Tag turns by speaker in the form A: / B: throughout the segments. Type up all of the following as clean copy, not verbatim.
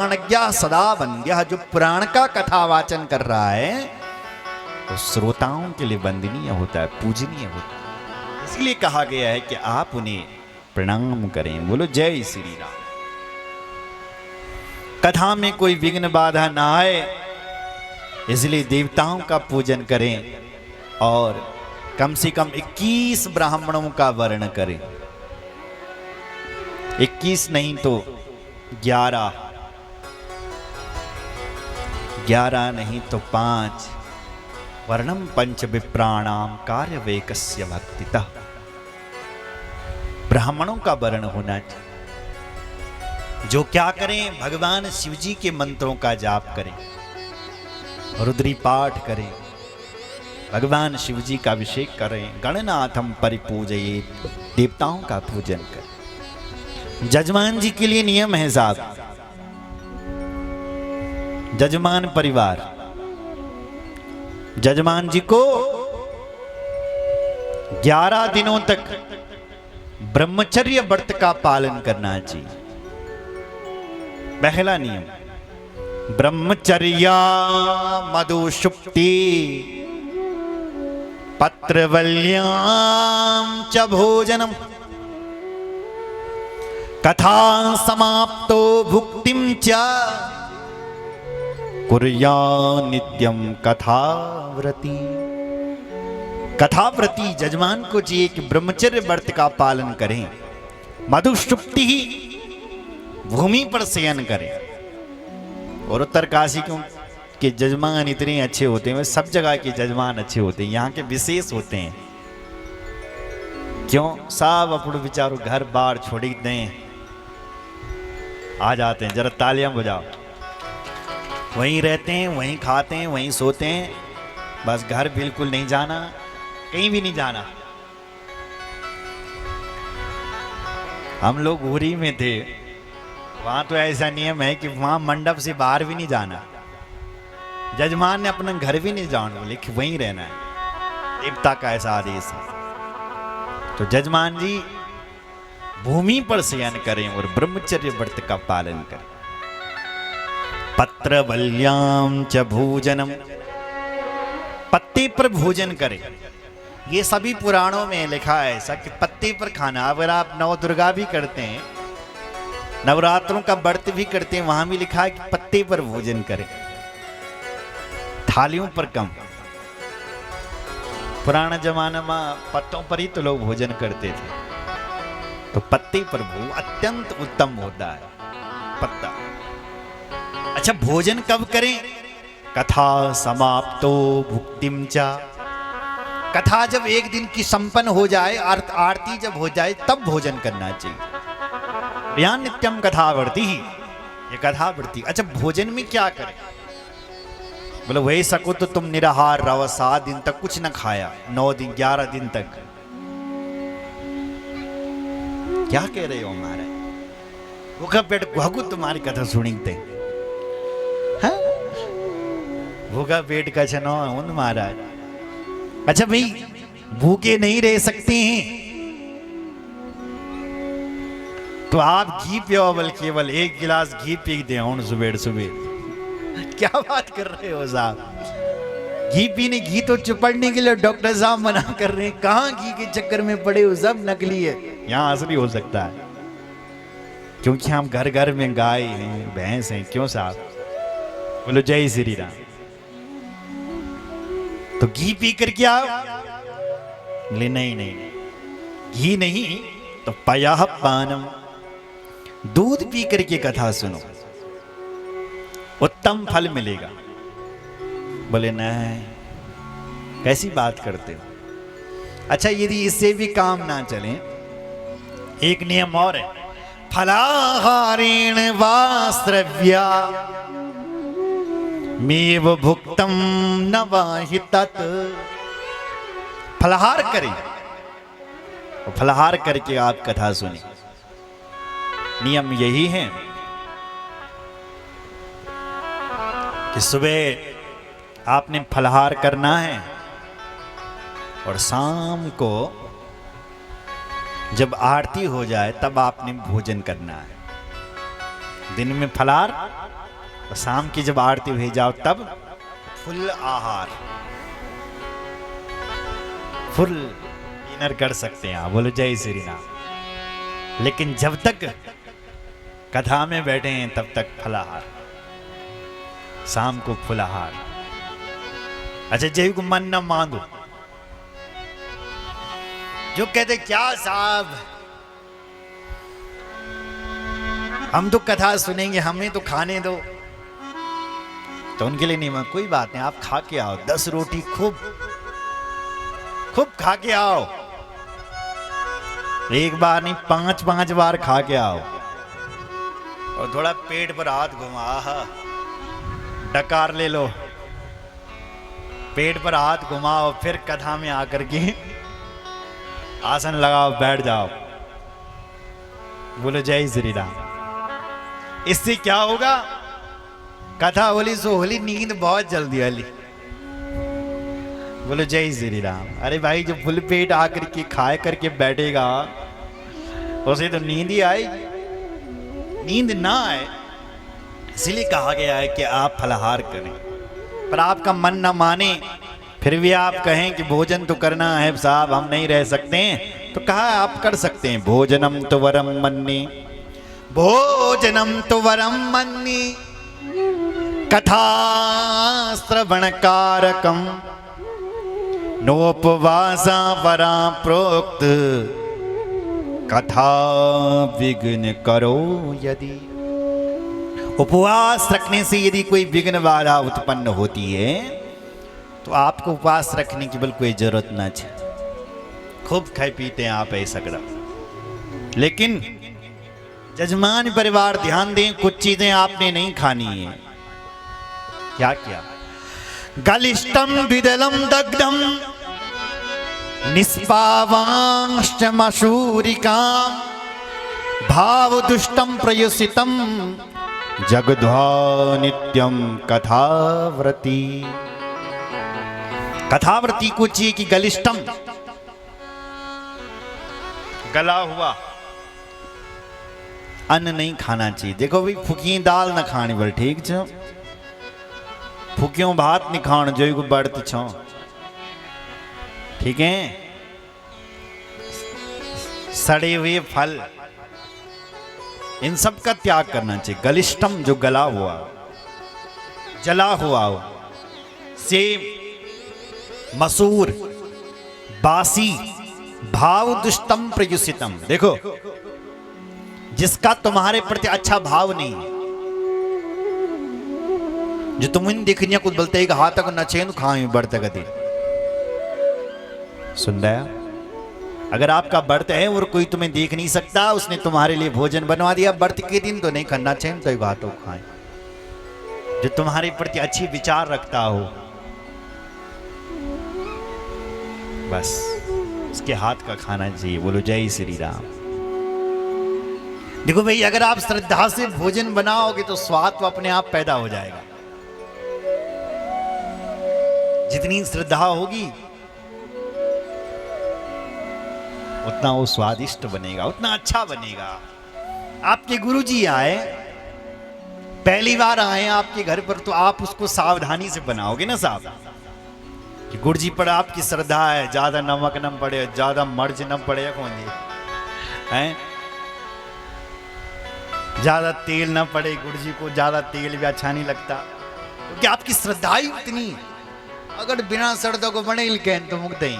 A: प्राणज्ञा सदा वंद्य, जो पुराण का कथावाचन कर रहा है तो श्रोताओं के लिए वंदनीय होता है, पूजनीय होता है। इसलिए कहा गया है कि आप उन्हें प्रणाम करें। बोलो जय श्री राम। कथा में कोई विघ्न बाधा ना आए, इसलिए देवताओं का पूजन करें और कम से कम 21 ब्राह्मणों का वर्ण करें। 21 नहीं तो 11, 11 नहीं तो 5। वर्णम पंच विप्राणाम कार्य वेकस्य भक्तितः। ब्राह्मणों का वर्ण होना चाहिए। जो क्या करें, भगवान शिव जी के मंत्रों का जाप करें, रुद्री पाठ करें, भगवान शिव जी का अभिषेक करें, गणनाथम परिपूजये, देवताओं का पूजन करें। जजमान जी के लिए नियम है साहब, जजमान परिवार, जजमान जी को 11 दिनों तक ब्रह्मचर्य व्रत का पालन करना चाहिए। पहला नियम ब्रह्मचर्या मधुषुप्ति पत्रवल्यां च भोजनम कथा समाप्तो भुक्तिं च कुर्या नित्यम कथाव्रती। कथाव्रती जजमान को चाहिए कि ब्रह्मचर्य व्रत का पालन करें, मधुषुप्ति ही भूमि पर शयन करें। और उत्तरकाशी के जजमान इतने अच्छे होते हैं, सब जगह के जजमान अच्छे होते हैं, यहाँ के विशेष होते हैं। क्यों? सब अपने विचारों घर बार छोड़ दें, आ जाते हैं। जरा तालियां बजाओ। वहीं रहते हैं, वहीं खाते हैं, वहीं सोते हैं, बस घर बिल्कुल नहीं जाना, कहीं भी नहीं जाना। हम लोग उरी में थे, वहां तो ऐसा नियम है कि वहां मंडप से बाहर भी नहीं जाना। जजमान ने अपना घर भी नहीं जाना, बोले कि वहीं रहना है, देवता का ऐसा आदेश है। तो जजमान जी भूमि पर शयन करें और ब्रह्मचर्य व्रत का पालन करें। पत्रवल्यां च भोजनम, पत्ते पर भोजन करें। ये सभी पुराणों में लिखा है ऐसा कि पत्ते पर खाना। अगर आप नव दुर्गा भी करते हैं, नवरात्रों का व्रत भी करते हैं, वहां भी लिखा है कि पत्ते पर भोजन करें, थालियों पर कम। पुराना जमाना में पत्तों पर ही तो लोग भोजन करते थे, तो पत्ते पर भोजन अत्यंत उत्तम होता है। पत्ता। अच्छा, भोजन कब करें? कथा समाप्तो भुक्तिम चा। कथा जब एक दिन की संपन्न हो जाए, आरती जब हो जाए, तब भोजन करना चाहिए। या नित्यम कथावर्ती ही, ये कथावर्ती। अच्छा, भोजन में क्या करें? बोले वही सको तो तुम निराहार रहो, 7 दिन तक कुछ न खाया, 9 दिन 11 दिन तक। क्या कह रहे हो हमारे? भूखा पेट गुहगु तुम्हारी कथा सुनीते। भूखा पेट का छनो उन महाराज। अच्छा भाई, भूखे नहीं रह सकते हैं तो आप घी पियो, बल केवल 1 गिलास घी पी दे सुबह सुबह। क्या बात कर रहे हो साहब? घी पीने, घी तो चुपड़ने के लिए डॉक्टर साहब मना कर रहे हैं। कहां घी के चक्कर में पड़े हो, सब नकली है। यहां असली हो सकता है, क्योंकि हम घर घर में गाय हैं, भैंस हैं। क्यों साहब? बोलो जय श्री राम। तो घी पी कर क्या? ले नहीं नहीं, घी नहीं तो पयाह पानम, दूध पी करके कथा सुनो, उत्तम फल मिलेगा। बोले नहीं, कैसी बात करते हो? अच्छा, यदि इससे भी काम ना चले, एक नियम और है, फलाहारेण वास्त्रव्या मेव भुक्तम न वाहि तत्। फलाहार करें और फलाहार करके आप कथा सुने। नियम यही है कि सुबह आपने फलाहार करना है और शाम को जब आरती हो जाए तब आपने भोजन करना है। दिन में फलाहार और शाम की जब आरती भेज जाओ तब फुल आहार, फुल डिनर कर सकते हैं आप। बोलो जय श्री राम। लेकिन जब तक कथा में बैठे हैं तब तक फलाहार, शाम को फुलाहार। अच्छा, जय को मन न मांगो। जो कहते क्या साहब हम तो कथा सुनेंगे, हमें तो खाने दो, तो उनके लिए नहीं, कोई बात नहीं, आप खा के आओ 10 रोटी खूब खूब खा के आओ। एक बार नहीं 5-5 बार खा के आओ और थोड़ा पेट पर हाथ घुमा, डकार ले लो, पेट पर हाथ घुमाओ, फिर कथा में आकर के आसन लगाओ, बैठ जाओ। बोलो जय श्री राम। इससे क्या होगा? कथा होली सो होली, नींद बहुत जल्दी वाली। बोलो जय श्री राम। अरे भाई, जो फुल पेट आकर के खाए करके बैठेगा उसे तो नींद ही आएगी। नींद ना आए इसलिए कहा गया है कि आप फलाहार करें, पर आपका मन ना माने, फिर भी आप कहें कि भोजन तो करना है साहब, हम नहीं रह सकते हैं, तो कहा आप कर सकते हैं। भोजनम तो वरम मन्ये, भोजनम तो वरम मन्ये, कथा श्रवण कारकम, नोपवासा वरा प्रोक्त, कथा विघ्न करो यदि। उपवास रखने से यदि कोई विघ्न बाधा उत्पन्न होती है तो आपको उपवास रखने की बिल्कुल कोई जरूरत ना चाहिए। खूब खाए पीते हैं आप ऐसा करा, लेकिन जजमान परिवार ध्यान दें, कुछ चीजें आपने नहीं खानी है। क्या क्या? गलिष्टम विदलम दग्धम निष्पावांश्च मशूरिकाम, भाव दुष्टम प्रयुसितम, जगध्वा नित्यम कथाव्रती। कथाव्रती को चाहिए कि गलिष्टम, गला हुआ अन्न नहीं खाना चाहिए। देखो भाई, फुकी दाल ना खानी, बोल ठीक छो, फुकियों भात नहीं खान जो को बढ़त छो, ठीक है। सड़े हुए फल, इन सब का त्याग करना चाहिए। गलिष्टम जो गला हुआ, जला हुआ हो, सेब, मसूर, बासी, भाव दुष्टम प्रयुसितम। देखो, जिसका तुम्हारे प्रति अच्छा भाव नहीं है, जो तुम इन देखनिया कुछ बोलते हैं कि हाथ तक न चेन खाए बढ़ते गति। सुन रहा है? अगर आपका व्रत है और कोई तुम्हें देख नहीं सकता, उसने तुम्हारे लिए भोजन बनवा दिया, व्रत के दिन तो नहीं करना चाहिए, तो हाथों खाएं। जो तुम्हारे प्रति अच्छी विचार रखता हो, बस उसके हाथ का खाना चाहिए। बोलो जय श्री राम। देखो भाई, अगर आप श्रद्धा से भोजन बनाओगे तो स्वाद तो अपने आप पैदा हो जाएगा। जितनी श्रद्धा होगी उतना वो स्वादिष्ट बनेगा, उतना अच्छा बनेगा। आपके गुरुजी आए, पहली बार आए आपके घर पर, तो आप उसको सावधानी से बनाओगे ना साहब, कि गुरुजी पर आपकी श्रद्धा है, ज्यादा नमक न पड़े, ज्यादा मर्च न पड़े, कौन है, ज्यादा तेल न पड़े। गुरुजी को ज्यादा तेल भी अच्छा नहीं लगता, क्योंकि आपकी श्रद्धा ही उतनी। अगर बिना श्रद्धा को बने तो मुक्त ही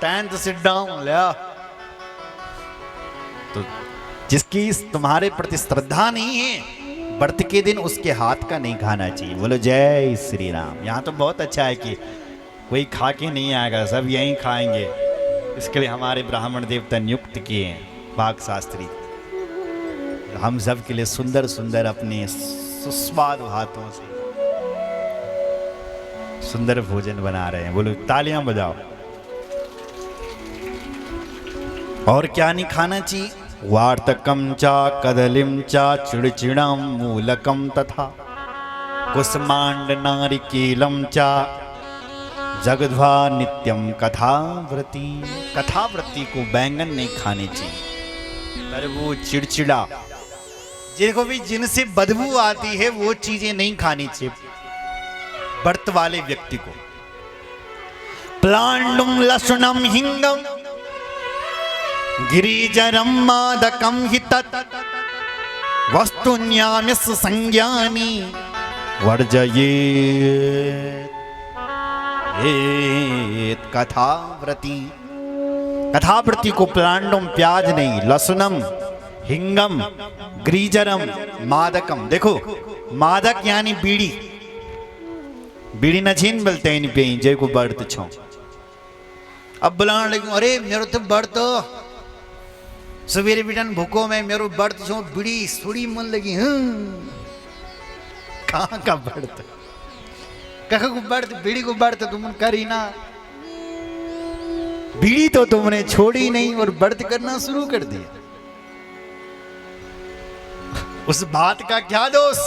A: टैन तो सिट डाउन ले। तो जिसकी तुम्हारे प्रति श्रद्धा नहीं है, व्रत के दिन उसके हाथ का नहीं खाना चाहिए। बोलो जय श्री राम। यहाँ तो बहुत अच्छा है कि कोई खा के नहीं आएगा, सब यहीं खाएंगे। इसके लिए हमारे ब्राह्मण देवता नियुक्त किए हैं वाक शास्त्री, हम सब के लिए सुंदर सुंदर अपने सुस्वादु हाथों से सुंदर भोजन बना रहे हैं। बोलो तालियां बजाओ। और क्या नहीं खाना चाहिए? वार्तकम चा कदलिम चा चिड़चिड़म मूलकम तथा कुसमांड नारिकेलम चा जगध्वा नित्यम कथाव्रती। कथाव्रती को बैंगन नहीं खाने चाहिए, तरबूज, चिड़चिड़ा, देखो भी जिनसे बदबू आती है वो चीजें नहीं खानी चाहिए व्रत वाले व्यक्ति को। प्लांडुम लसुनम हिंगम गिरिजरम मादकम हि तत् वस्तुन्यामिस संज्ञानी वर्जयेत् कथाव्रती। कथाव्रती को प्लांडुम प्याज नहीं, लसुनम हिंगम ग्रीजरम मादकम। देखो मादक यानी बीड़ी, बीड़ी न छीन बोलते हैं पे जय को बढ़त छो। अब बुलाने लगे अरे मेरो तो बढ़त सवेरे बिटन भूखो में मेरो बढ़त छो बीड़ी सुड़ी मन लगी। कहाँ का बढ़त, कहाँ को बढ़त, बीड़ी को बढ़त तुम करी ना, बीड़ी तो तुमने छोड़ी नहीं और बढ़त करना शुरू कर दिया। उस बात का क्या दोष,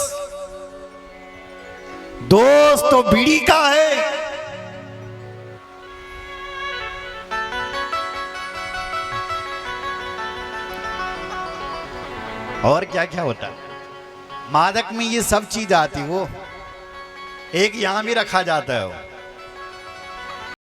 A: दोस्त तो बीड़ी का है। और क्या क्या होता है मादक में, ये सब चीज आती। वो एक यहां भी रखा जाता है,